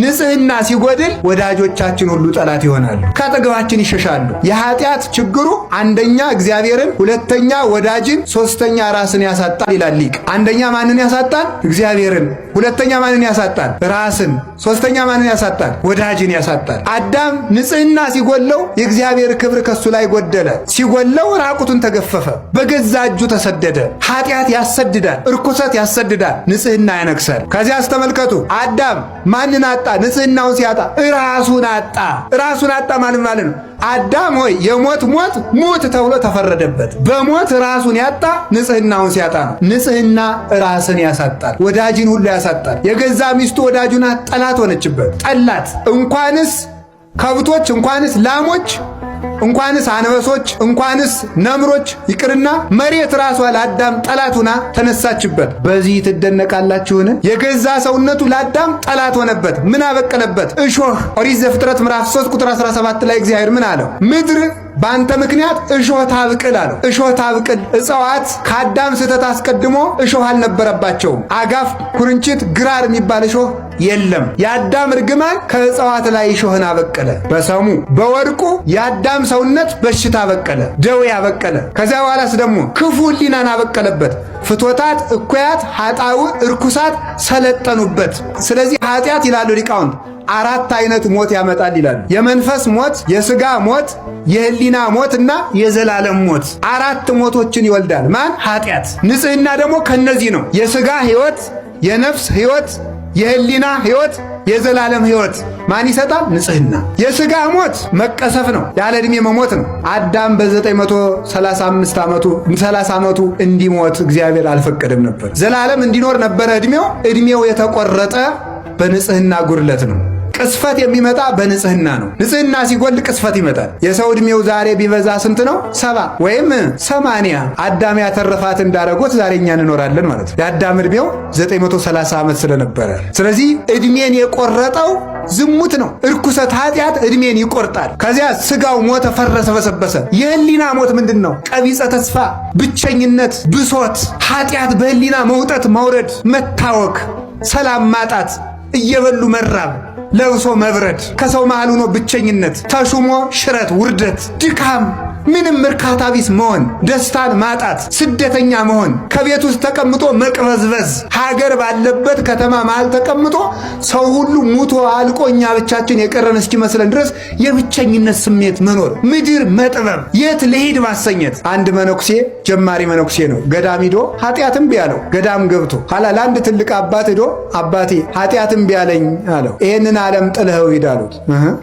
ንጽህና ሲጎድል ወዳጆቻችን ሁሉ ጠላት ይሆናሉ፣ ከአጠገባችን ይሸሻሉ። የኃጢአት ችግሩ አንደኛ እግዚአብሔርን፣ ሁለተኛ ወዳጅን፣ ሶስተኛ ራስን ያሳጣል ይላል ሊቅ። አንደኛ ማንን ያሳጣል? እግዚአብሔርን። ሁለተኛ ማንን ያሳጣል? ራስን። ሶስተኛ ማንን ያሳጣል? ወዳጅን ያሳጣል። አዳም ንጽህና ሲጎለው የእግዚአብሔር ክብር ከሱ ላይ ጎደለ። ሲጎለው ራቁቱን ተገፈፈ፣ በገዛ እጁ ተሰደደ። ኃጢአት ያሰድዳል፣ እርኩሰት ያሰድዳል፣ ንጽህና ያነግሳል። ከዚያ አስተመልከቱ፣ አዳም ማንን አጣ? ንጽህናውን ሲያጣ ራሱን አጣ። ራሱን አጣ ማለት ነው አዳም ሆይ የሞት ሞት ሙት ተብሎ ተፈረደበት። በሞት ራሱን ያጣ ንጽህናውን ሲያጣ ነው። ንጽህና ራስን ያሳጣል፣ ወዳጅን ሁሉ ያሳጣል። የገዛ ሚስቱ ወዳጁና ጠላት ሆነችበት፣ ጠላት። እንኳንስ ከብቶች፣ እንኳንስ ላሞች፣ እንኳንስ አንበሶች፣ እንኳንስ ነምሮች ይቅርና መሬት ራሷ ለአዳም ጠላቱና ተነሳችበት። በዚህ ትደነቃላችሁን? የገዛ ሰውነቱ ለአዳም ጠላት ሆነበት። ምን አበቀለበት? እሾህ። ኦሪት ዘፍጥረት ምዕራፍ 3 ቁጥር 17 ላይ እግዚአብሔር ምን አለው? ምድር በአንተ ምክንያት እሾህ ታብቅል አለው። እሾህ ታብቅል። እጽዋት ከአዳም ስህተት አስቀድሞ እሾህ አልነበረባቸውም። አጋፍ፣ ኩርንችት፣ ግራር የሚባል እሾህ የለም። የአዳም እርግማን ከእጽዋት ላይ እሾህን አበቀለ። በሰሙ በወርቁ የአዳም ሰውነት በሽታ አበቀለ፣ ደዌ አበቀለ። ከዚያ በኋላስ ደግሞ ክፉ ሕሊናን አበቀለበት። ፍቶታት፣ እኩያት፣ ኃጣው፣ እርኩሳት ሰለጠኑበት። ስለዚህ ኃጢአት ይላሉ ሊቃውንት አራት አይነት ሞት ያመጣል ይላሉ። የመንፈስ ሞት፣ የሥጋ ሞት፣ የህሊና ሞት እና የዘላለም ሞት። አራት ሞቶችን ይወልዳል ማን? ኃጢአት። ንጽህና ደግሞ ከነዚህ ነው። የሥጋ ሕይወት፣ የነፍስ ሕይወት፣ የህሊና ሕይወት፣ የዘላለም ሕይወት ማን ይሰጣል? ንጽህና። የሥጋ ሞት መቀሰፍ ነው፣ ያለ ዕድሜ መሞት ነው። አዳም በ935 ዓመቱ እንዲሞት እግዚአብሔር አልፈቀደም ነበር። ዘላለም እንዲኖር ነበረ ዕድሜው የተቆረጠ በንጽህና ጉድለት ነው። ቅስፈት የሚመጣ በንጽህና ነው። ንጽህና ሲጎል ቅስፈት ይመጣል። የሰው ዕድሜው ዛሬ ቢበዛ ስንት ነው? 70 ወይም 80። አዳም ያተረፋት እንዳረጎት ዛሬ እኛ እንኖራለን ማለት ነው። የአዳም ዕድሜው 930 ዓመት ስለነበረ፣ ስለዚህ ዕድሜን የቆረጠው ዝሙት ነው። እርኩሰት፣ ኃጢአት ዕድሜን ይቆርጣል። ከዚያ ስጋው ሞተ፣ ፈረሰ፣ በሰበሰ። የህሊና ሞት ምንድን ነው? ቀቢጸ ተስፋ፣ ብቸኝነት፣ ብሶት፣ ኃጢአት፣ በህሊና መውጠት፣ መውረድ፣ መታወክ፣ ሰላም ማጣት፣ እየበሉ መራብ፣ ለብሶ መብረድ፣ ከሰው መሃል ሆኖ ብቸኝነት፣ ተሹሞ ሽረት፣ ውርደት፣ ድካም፣ ምንም እርካታ ቢስ መሆን፣ ደስታን ማጣት፣ ስደተኛ መሆን፣ ከቤት ውስጥ ተቀምጦ መቅበዝበዝ፣ ሀገር ባለበት ከተማ መሃል ተቀምጦ ሰው ሁሉ ሙቶ አልቆ እኛ ብቻችን የቀረን እስኪመስለን ድረስ የብቸኝነት ስሜት መኖር፣ ምድር መጥበብ፣ የት ልሄድ ማሰኘት። አንድ መነኩሴ ጀማሪ መነኩሴ ነው። ገዳም ሂዶ ኃጢአትም ቢያለው ገዳም ገብቶ ኋላ ለአንድ ትልቅ አባት ሂዶ አባቴ ኃጢአትም ቢያለኝ አለው። ይሄንን ዓለም ጥለኸው ሂድ አሉት።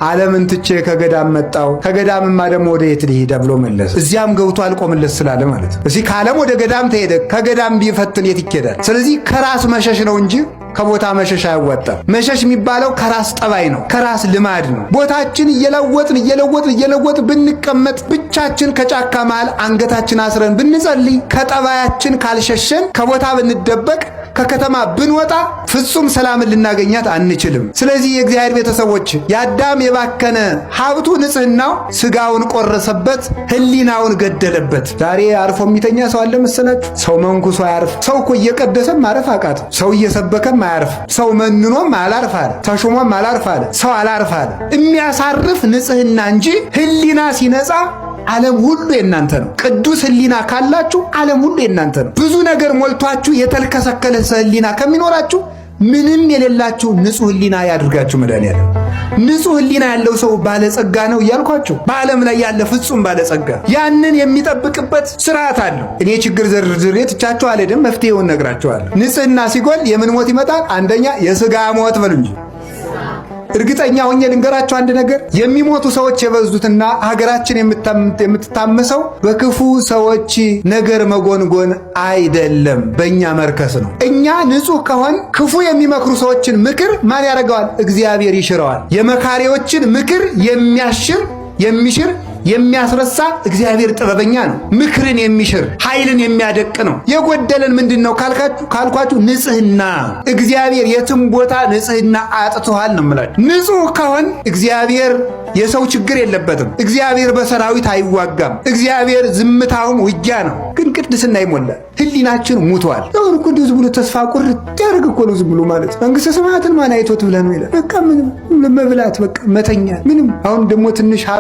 ዓለምን ትቼ ከገዳም መጣው፣ ከገዳምማ ደግሞ ወደ የት ልሂድ ብሎ መለሰ። እዚያም ገብቶ አልቆምለት ስላለ ማለት ነው። እዚህ ከዓለም ወደ ገዳም ተሄደ፣ ከገዳም ቢፈትን የት ይኬዳል? ስለዚህ ከራስ መሸሽ ነው እንጂ ከቦታ መሸሽ አያዋጣም። መሸሽ የሚባለው ከራስ ጠባይ ነው፣ ከራስ ልማድ ነው። ቦታችን እየለወጥን ብንቀመጥ፣ ብቻችን ከጫካ መሃል አንገታችን አስረን ብንጸልይ፣ ከጠባያችን ካልሸሸን፣ ከቦታ ብንደበቅ፣ ከከተማ ብንወጣ ፍጹም ሰላምን ልናገኛት አንችልም። ስለዚህ የእግዚአብሔር ቤተሰቦች የአዳም የባከነ ሀብቱ ንጽህናው ስጋውን ቆረሰበት፣ ህሊናውን ገደለበት። ዛሬ አርፎ የሚተኛ ሰው አለ መሰላችሁ? ሰው መንኩሶ አያርፍ። ሰው እኮ እየቀደሰም ማረፍ አቃተው። ሰው እየሰበከም አያርፍ። ሰው መንኖም አላርፍ አለ። ተሾሞም አላርፍ አለ። ሰው አላርፍ አለ። የሚያሳርፍ ንጽህና እንጂ ህሊና ሲነጻ ዓለም ሁሉ የእናንተ ነው። ቅዱስ ህሊና ካላችሁ ዓለም ሁሉ የእናንተ ነው። ብዙ ነገር ሞልቷችሁ የተልከሰከለ ህሊና ከሚኖራችሁ ምንም የሌላችሁ ንጹህ ህሊና ያድርጋችሁ መድኃኒዓለም። ንጹህ ህሊና ያለው ሰው ባለጸጋ ነው እያልኳችሁ፣ በዓለም ላይ ያለ ፍጹም ባለጸጋ ያንን የሚጠብቅበት ስርዓት አለው። እኔ ችግር ዝርዝሬ ትቻችሁ አልሄድም፣ መፍትሄውን ነግራችኋለሁ። ንጽህና ሲጎል የምን ሞት ይመጣል? አንደኛ የሥጋ ሞት በሉ እንጂ እርግጠኛ ሆኜ ልንገራችሁ አንድ ነገር፣ የሚሞቱ ሰዎች የበዙትና ሀገራችን የምትታመሰው በክፉ ሰዎች ነገር መጎንጎን አይደለም፣ በእኛ መርከስ ነው። እኛ ንጹህ ከሆን ክፉ የሚመክሩ ሰዎችን ምክር ማን ያደርገዋል? እግዚአብሔር ይሽረዋል። የመካሪዎችን ምክር የሚሽር የሚያስረሳ እግዚአብሔር ጥበበኛ ነው። ምክርን የሚሽር ኃይልን የሚያደቅ ነው። የጎደለን ምንድነው ካልኳችሁ ንጽህና። እግዚአብሔር የትም ቦታ ንጽህና አጥቷል ነው የምላችሁ። ንጹህ ከሆን እግዚአብሔር የሰው ችግር የለበትም። እግዚአብሔር በሰራዊት አይዋጋም። እግዚአብሔር ዝምታውም ውጊያ ነው። ግን ቅድስና ይሞላል። ህሊናችን ሙቷል። አሁን እኮ እንደዚህ ብሎ ተስፋ ቁርጥ ያደርግ እኮ ነው ዝም ብሎ ማለት መንግስተ ሰማያትን ማን አይቶት ብለን ነው ይላል። በቃ ምንም ለመብላት በቃ መተኛ ምንም። አሁን ደግሞ ትንሽ